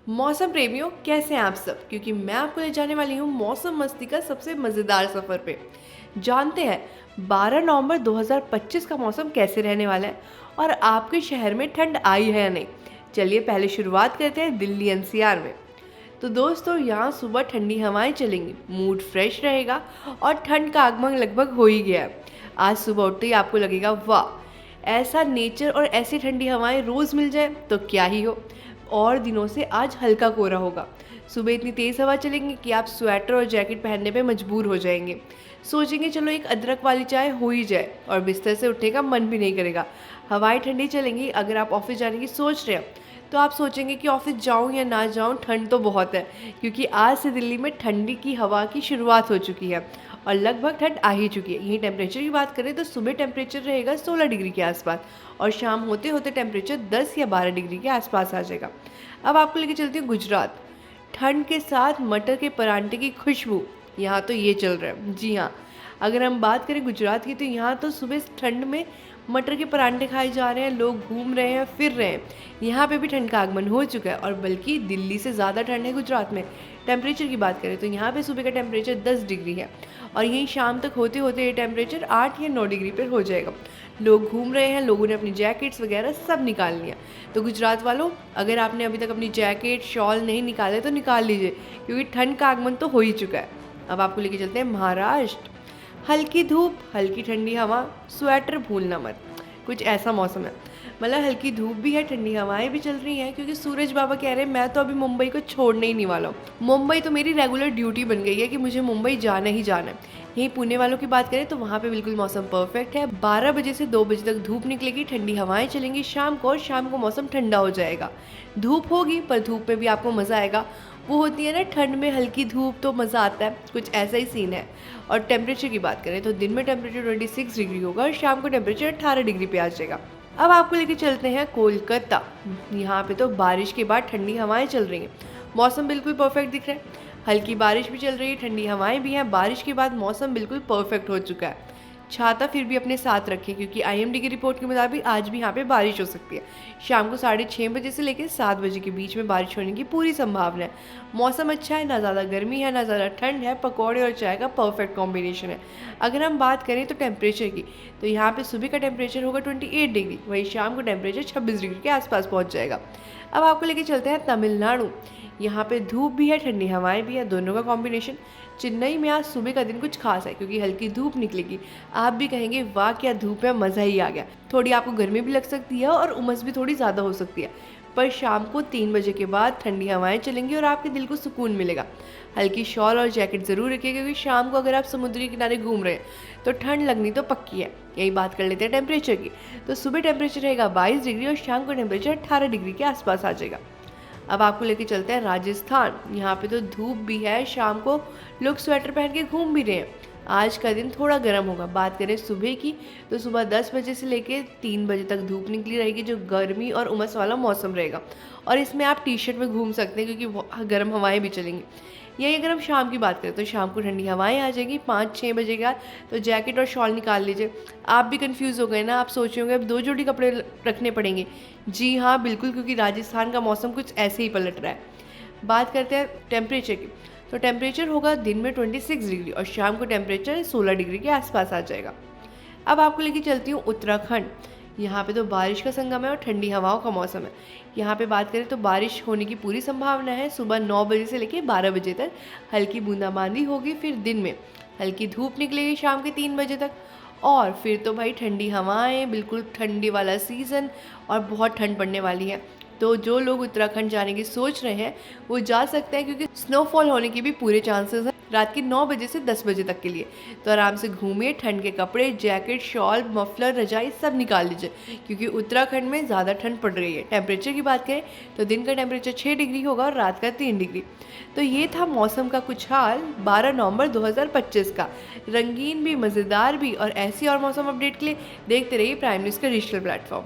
मौसम प्रेमियों, कैसे हैं आप सब? क्योंकि मैं आपको ले जाने वाली हूँ मौसम मस्ती का सबसे मज़ेदार सफ़र पे। जानते हैं 12 नवंबर 2025 का मौसम कैसे रहने वाला है और आपके शहर में ठंड आई है या नहीं। चलिए पहले शुरुआत करते हैं दिल्ली एनसीआर में। तो दोस्तों, यहाँ सुबह ठंडी हवाएं चलेंगी, मूड फ्रेश रहेगा और ठंड का आगमन लगभग हो ही गया है। आज सुबह उठते ही आपको लगेगा वाह, ऐसा नेचर और ऐसी ठंडी हवाएं रोज़ मिल जाए तो क्या ही हो। और दिनों से आज हल्का कोहरा होगा। सुबह इतनी तेज़ हवा चलेंगी कि आप स्वेटर और जैकेट पहनने पे मजबूर हो जाएंगे। सोचेंगे चलो एक अदरक वाली चाय हो ही जाए और बिस्तर से उठने का मन भी नहीं करेगा। हवाएं ठंडी चलेंगी। अगर आप ऑफिस जाने की सोच रहे हैं तो आप सोचेंगे कि ऑफिस जाऊं या ना जाऊं, ठंड तो बहुत है। क्योंकि आज से दिल्ली में ठंडी की हवा की शुरुआत हो चुकी है और लगभग ठंड आ ही चुकी है। यहीं टेम्परेचर की बात करें तो सुबह टेम्परेचर रहेगा 16 डिग्री के आसपास और शाम होते होते टेम्परेचर 10 या 12 डिग्री के आसपास आ जाएगा। अब आपको लेके चलती हूँ गुजरात। ठंड के साथ मटर के परांठे की खुशबू, यहाँ तो ये चल रहा है। जी हाँ, अगर हम बात करें गुजरात की तो यहाँ तो सुबह ठंड में मटर के परांठे खाए जा रहे हैं, लोग घूम रहे हैं, फिर रहे हैं। यहाँ पे भी ठंड का आगमन हो चुका है और बल्कि दिल्ली से ज़्यादा ठंड है गुजरात में। टेम्परेचर की बात करें तो यहाँ पे सुबह का टेम्परेचर 10 डिग्री है और यहीं शाम तक होते होते ये टेम्परेचर 8 या 9 डिग्री पर हो जाएगा। लोग घूम रहे हैं, लोगों ने अपनी जैकेट्स वगैरह सब निकाल लिया। तो गुजरात वालों, अगर आपने अभी तक अपनी जैकेट शॉल नहीं निकाले तो निकाल लीजिए, क्योंकि ठंड का आगमन तो हो ही चुका है। अब आपको लेके चलते हैं महाराष्ट्र। हल्की धूप, हल्की ठंडी हवा, स्वेटर भूलना मत, कुछ ऐसा मौसम है। मतलब हल्की धूप भी है, ठंडी हवाएं भी चल रही हैं, क्योंकि सूरज बाबा कह रहे हैं मैं तो अभी मुंबई को छोड़ने ही नहीं वाला हूँ। मुंबई तो मेरी रेगुलर ड्यूटी बन गई है कि मुझे मुंबई जाना ही जाना है। यहीं पुणे वालों की बात करें तो वहाँ पे बिल्कुल मौसम परफेक्ट है। 12 बजे से 2 बजे तक धूप निकलेगी, ठंडी हवाएं चलेंगी शाम को और शाम को मौसम ठंडा हो जाएगा। धूप होगी पर धूप में भी आपको मज़ा आएगा। वो होती है ना ठंड में हल्की धूप, तो मज़ा आता है, कुछ ऐसा ही सीन है। और टेम्परेचर की बात करें तो दिन में टेम्परेचर 26 डिग्री होगा और शाम को टेम्परेचर 18 डिग्री पे आ जाएगा। अब आपको लेके चलते हैं कोलकाता। यहाँ पे तो बारिश के बाद ठंडी हवाएं चल रही हैं, मौसम बिल्कुल परफेक्ट दिख रहा है। हल्की बारिश भी चल रही है, ठंडी हवाएं भी हैं। बारिश के बाद मौसम बिल्कुल परफेक्ट हो चुका है। छाता फिर भी अपने साथ रखें, क्योंकि आईएमडी की रिपोर्ट के मुताबिक आज भी यहाँ पे बारिश हो सकती है। शाम को 6:30 बजे से लेकर 7 बजे के बीच में बारिश होने की पूरी संभावना है। मौसम अच्छा है, ना ज़्यादा गर्मी है ना ज़्यादा ठंड है। पकौड़े और चाय का परफेक्ट कॉम्बिनेशन है। अगर हम बात करें तो टेम्परेचर की, तो यहाँ पे सुबह का टेम्परेचर होगा 28 डिग्री, वहीं शाम को टेम्परेचर 26 डिग्री के आसपास पहुँच जाएगा। अब आपको लेके चलते हैं तमिलनाडु। यहाँ पे धूप भी है, ठंडी हवाएं भी है, दोनों का कॉम्बिनेशन। चेन्नई में आज सुबह का दिन कुछ खास है, क्योंकि हल्की धूप निकलेगी। आप भी कहेंगे वाह क्या धूप है, मज़ा ही आ गया। थोड़ी आपको गर्मी भी लग सकती है और उमस भी थोड़ी ज़्यादा हो सकती है, पर शाम को 3 बजे के बाद ठंडी हवाएं चलेंगी और आपके दिल को सुकून मिलेगा। हल्की शॉल और जैकेट ज़रूर रखिए, क्योंकि शाम को अगर आप समुद्री किनारे घूम रहे हैं तो ठंड लगनी तो पक्की है। यही बात कर लेते हैं टेम्परेचर की। तो सुबह टेम्परेचर रहेगा 22 डिग्री और शाम को टेम्परेचर 18 डिग्री के आसपास आ जाएगा। अब आपको लेके चलते हैं राजस्थान। यहाँ पे तो धूप भी है, शाम को लोग स्वेटर पहन के घूम भी रहे हैं। आज का दिन थोड़ा गर्म होगा। बात करें सुबह की तो सुबह 10 बजे से लेके 3 बजे तक धूप निकली रहेगी, जो गर्मी और उमस वाला मौसम रहेगा। और इसमें आप टी शर्ट में घूम सकते हैं, क्योंकि गर्म हवाएं भी चलेंगी। यही अगर हम शाम की बात करें तो शाम को ठंडी हवाएं आ जाएगी 5-6 बजे के बाद। तो जैकेट और शॉल निकाल लीजिए। आप भी कंफ्यूज हो गए ना, आप सोच रहे होंगे अब 2 जोड़ी कपड़े रखने पड़ेंगे। जी हाँ बिल्कुल, क्योंकि राजस्थान का मौसम कुछ ऐसे ही पलट रहा है। बात करते हैं टेम्परेचर की, तो टेम्परेचर होगा दिन में 26 डिग्री और शाम को टेम्परेचर 16 डिग्री के आसपास आ जाएगा। अब आपको लेके चलती हूँ उत्तराखंड। यहाँ पे तो बारिश का संगम है और ठंडी हवाओं का मौसम है। यहाँ पे बात करें तो बारिश होने की पूरी संभावना है। सुबह 9 बजे से लेकर 12 बजे तक हल्की बूंदाबांदी होगी, फिर दिन में हल्की धूप निकलेगी शाम के 3 बजे तक। और फिर तो भाई ठंडी हवाएं, बिल्कुल ठंडी वाला सीज़न और बहुत ठंड पड़ने वाली है। तो जो लोग उत्तराखंड जाने की सोच रहे हैं वो जा सकते हैं, क्योंकि स्नोफॉल होने की भी पूरे चांसेस हैं रात के 9 बजे से 10 बजे तक के लिए। तो आराम से घूमिए, ठंड के कपड़े, जैकेट, शॉल, मफलर, रजाई सब निकाल लीजिए, क्योंकि उत्तराखंड में ज़्यादा ठंड पड़ रही है। टेम्परेचर की बात करें तो दिन का टेम्परेचर 6 डिग्री होगा और रात का 3 डिग्री। तो ये था मौसम का कुछ हाल 12 नवंबर 2025 का। रंगीन भी, मज़ेदार भी और ऐसी और मौसम अपडेट के लिए देखते रहिए प्राइम न्यूज़ का डिजिटल प्लेटफॉर्म।